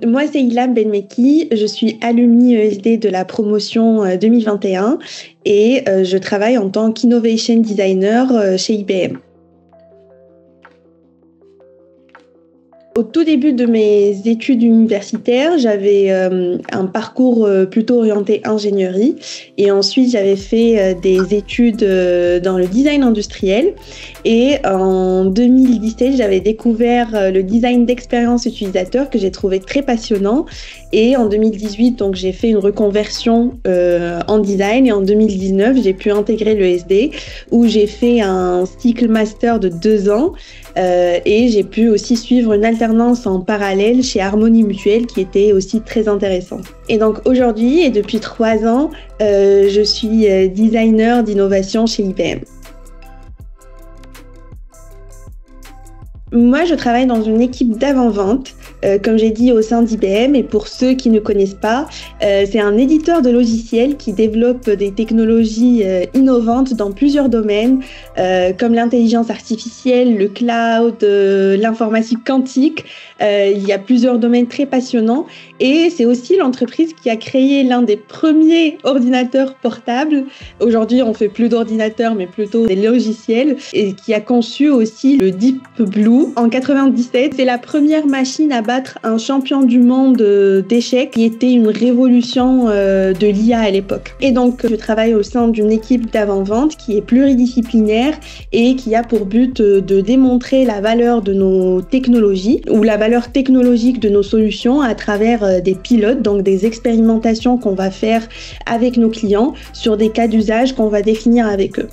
Moi, c'est Ilham Benmeki. Je suis alumni ESD de la promotion 2021 et je travaille en tant qu'Innovation Designer chez IBM. Au tout début de mes études universitaires, j'avais un parcours plutôt orienté ingénierie et ensuite j'avais fait des études dans le design industriel et en 2017, j'avais découvert le design d'expérience utilisateur que j'ai trouvé très passionnant et en 2018, donc j'ai fait une reconversion en design et en 2019, j'ai pu intégrer l'ESD où j'ai fait un cycle master de 2 ans et j'ai pu aussi suivre une alternance en parallèle chez Harmonie Mutuelle qui était aussi très intéressante. Et donc aujourd'hui et depuis 3 ans, je suis designer d'innovation chez IBM. Moi, je travaille dans une équipe d'avant-vente, comme j'ai dit, au sein d'IBM. Et pour ceux qui ne connaissent pas, c'est un éditeur de logiciels qui développe des technologies innovantes dans plusieurs domaines, comme l'intelligence artificielle, le cloud, l'informatique quantique. Il y a plusieurs domaines très passionnants. Et c'est aussi l'entreprise qui a créé l'un des premiers ordinateurs portables. Aujourd'hui, on ne fait plus d'ordinateurs, mais plutôt des logiciels. Et qui a conçu aussi le Deep Blue en 97. C'est la première machine à battre un champion du monde d'échecs qui était une révolution de l'IA à l'époque. Et donc, je travaille au sein d'une équipe d'avant-vente qui est pluridisciplinaire et qui a pour but de démontrer la valeur de nos technologies ou la valeur technologique de nos solutions à travers des pilotes, donc des expérimentations qu'on va faire avec nos clients sur des cas d'usage qu'on va définir avec eux.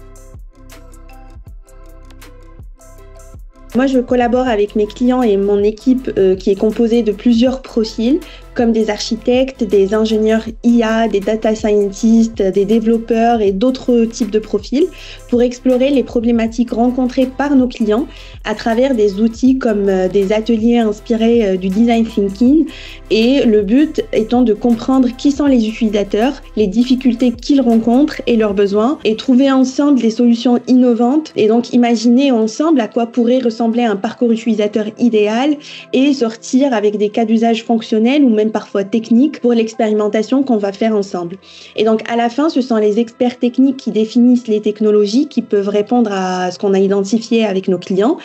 Moi, je collabore avec mes clients et mon équipe qui est composée de plusieurs profils, comme des architectes, des ingénieurs IA, des data scientists, des développeurs et d'autres types de profils, pour explorer les problématiques rencontrées par nos clients à travers des outils comme des ateliers inspirés du design thinking. Et le but étant de comprendre qui sont les utilisateurs, les difficultés qu'ils rencontrent et leurs besoins, et trouver ensemble des solutions innovantes, et donc imaginer ensemble à quoi pourrait ressembler un parcours utilisateur idéal et sortir avec des cas d'usage fonctionnels ou même parfois techniques pour l'expérimentation qu'on va faire ensemble. Et donc à la fin, ce sont les experts techniques qui définissent les technologies qui peuvent répondre à ce qu'on a identifié avec nos clients.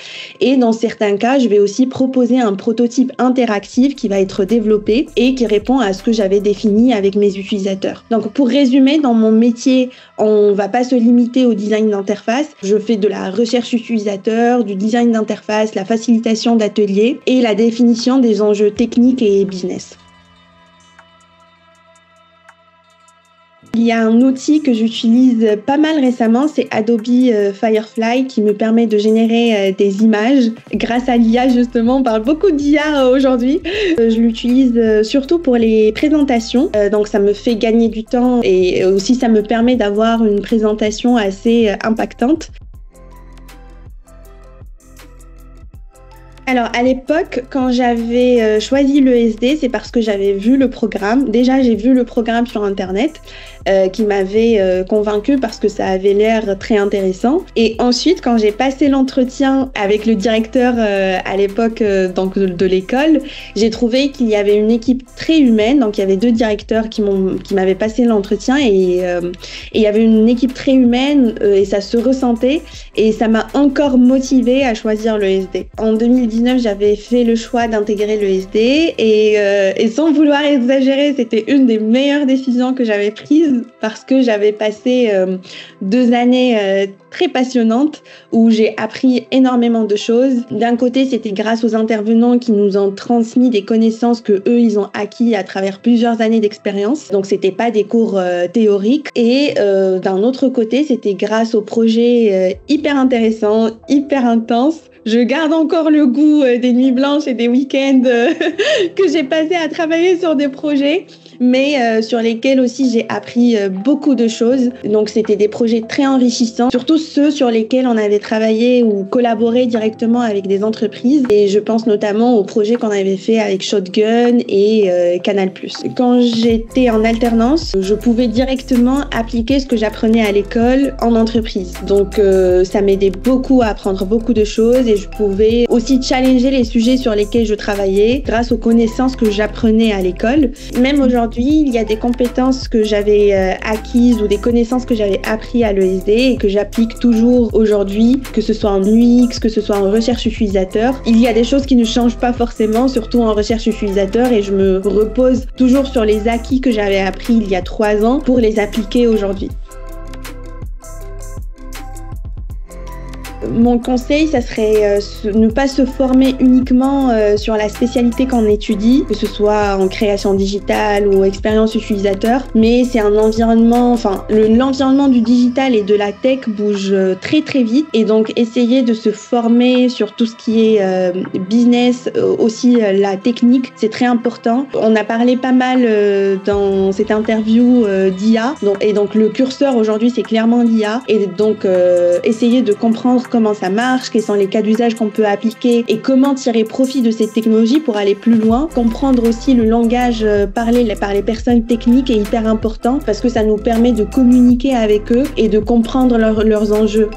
Et dans certains cas, je vais aussi proposer un prototype interactif qui va être développé et qui répond à ce que j'avais défini avec mes utilisateurs. Donc pour résumer, dans mon métier, on ne va pas se limiter au design d'interface. Je fais de la recherche utilisateur, du design d'interface, la facilitation d'ateliers et la définition des enjeux techniques et business. Il y a un outil que j'utilise pas mal récemment, c'est Adobe Firefly qui me permet de générer des images grâce à l'IA justement. On parle beaucoup d'IA aujourd'hui. Je l'utilise surtout pour les présentations, donc ça me fait gagner du temps et aussi ça me permet d'avoir une présentation assez impactante. Alors, à l'époque, quand j'avais choisi l'ESD, c'est parce que j'avais vu le programme. Déjà, j'ai vu le programme sur Internet qui m'avait convaincue parce que ça avait l'air très intéressant. Et ensuite, quand j'ai passé l'entretien avec le directeur à l'époque donc de l'école, j'ai trouvé qu'il y avait une équipe très humaine. Donc, il y avait 2 directeurs qui m'avaient passé l'entretien et il y avait une équipe très humaine et ça se ressentait. Et ça m'a encore motivée à choisir l'ESD. En 2019, j'avais fait le choix d'intégrer l'ESD et sans vouloir exagérer, c'était une des meilleures décisions que j'avais prises parce que j'avais passé 2 années très passionnantes où j'ai appris énormément de choses. D'un côté, c'était grâce aux intervenants qui nous ont transmis des connaissances que eux, ils ont acquis à travers plusieurs années d'expérience. Donc, c'était pas des cours théoriques. Et d'un autre côté, c'était grâce aux projets hyper intéressants, hyper intenses. Je garde encore le goût des nuits blanches et des week-ends que j'ai passé à travailler sur des projets. mais sur lesquels aussi j'ai appris beaucoup de choses. Donc c'était des projets très enrichissants, surtout ceux sur lesquels on avait travaillé ou collaboré directement avec des entreprises. Et je pense notamment au projet qu'on avait fait avec Shotgun et Canal+. Quand j'étais en alternance, je pouvais directement appliquer ce que j'apprenais à l'école en entreprise. Donc ça m'aidait beaucoup à apprendre beaucoup de choses et je pouvais aussi challenger les sujets sur lesquels je travaillais grâce aux connaissances que j'apprenais à l'école. Même aujourd'hui, il y a des compétences que j'avais acquises ou des connaissances que j'avais appris à l'ESD et que j'applique toujours aujourd'hui, que ce soit en UX, que ce soit en recherche utilisateur. Il y a des choses qui ne changent pas forcément, surtout en recherche utilisateur, et je me repose toujours sur les acquis que j'avais appris il y a 3 ans pour les appliquer aujourd'hui. Mon conseil, ça serait ne pas se former uniquement sur la spécialité qu'on étudie, que ce soit en création digitale ou expérience utilisateur, mais c'est un environnement, l'environnement du digital et de la tech bouge très très vite, et donc essayer de se former sur tout ce qui est business, aussi la technique, c'est très important. On a parlé pas mal dans cette interview d'IA, et donc le curseur aujourd'hui c'est clairement l'IA, et donc essayer de comprendre comment ça marche, quels sont les cas d'usage qu'on peut appliquer et comment tirer profit de cette technologie pour aller plus loin. Comprendre aussi le langage parlé par les personnes techniques est hyper important parce que ça nous permet de communiquer avec eux et de comprendre leurs enjeux.